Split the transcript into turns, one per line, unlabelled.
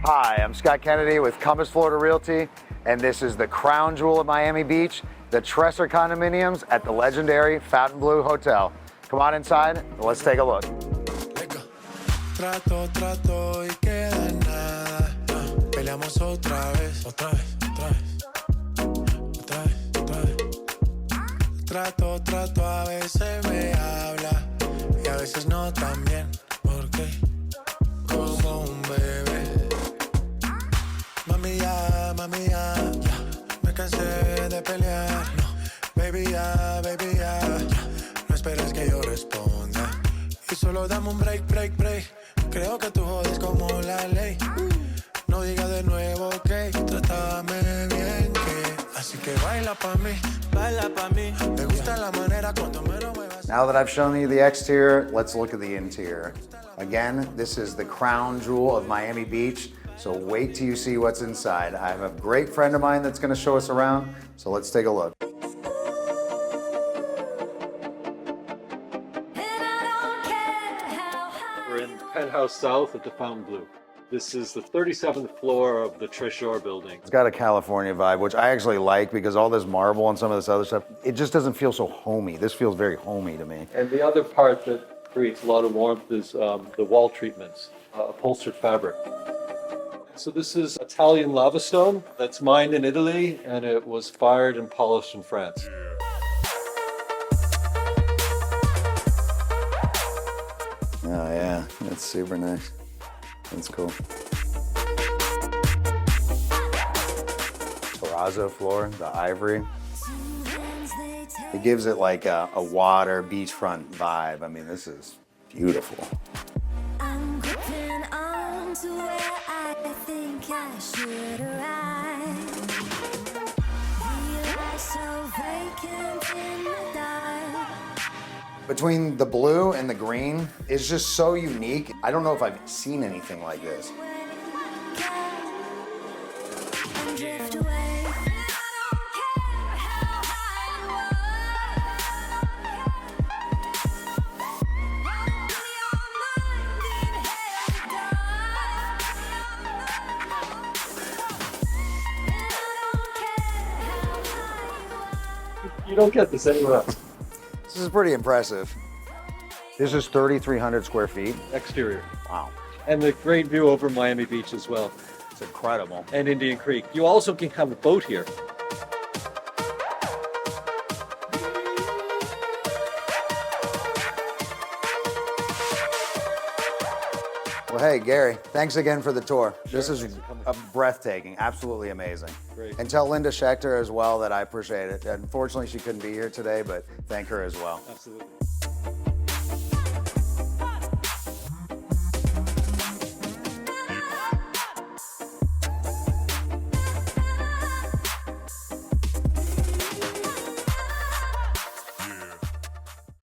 Hi, I'm Scott Kennedy with Compass Florida Realty, and this is the crown jewel of Miami Beach, the Tresor condominiums at the legendary Fontainebleau Hotel. Come on inside, and let's take a look.
Trato y queda nada. Peleamos otra vez. Trato, a veces me habla y a veces no tan bien. ¿Por qué? Como un bebé. Mami ya, me cansé de pelear. No, baby ya. No esperes que yo responda. Y solo dame un break. Creo que tú jodes como la ley. No digas de nuevo que trátame bien, que así que baila pa' mí. Me gusta la manera cuando me lo muevas.
Now that I've shown you the exterior, let's look at the interior. Again, this is the crown jewel of Miami Beach, so wait till you see what's inside. I have a great friend of mine that's gonna show us around, so let's take a look.
We're in Penthouse South at the Fontainebleau. This is the 37th floor of the Tresor building.
It's got a California vibe, which I actually like because all this marble and some of this other stuff, it just doesn't feel so homey. This feels very homey to me.
And the other part that creates a lot of warmth is the wall treatments, upholstered fabric. So this is Italian lava stone that's mined in Italy, and it was fired and polished in France.
Oh yeah, that's super nice. That's cool. Terrazzo floor, the ivory. It gives it like a water beachfront vibe. I mean, this is beautiful.
I'm gripping on to where I think I should arrive. Feel so vacant in the dark.
Between the blue and the green, it's just so unique. I don't know if I've seen anything like this.
And drift away.
You don't get this anywhere else.
This is pretty impressive. This is 3,300 square feet.
Exterior.
Wow,
And the great view over Miami Beach as well,
it's incredible.
and Indian Creek. You also can have a boat here.
Well, hey, Gary, thanks again for the tour. This is
thanks for coming.
breathtaking, absolutely amazing.
Great.
And tell Linda Schechter as well that I appreciate it. Unfortunately, she couldn't be here today, but thank her as well.
Absolutely.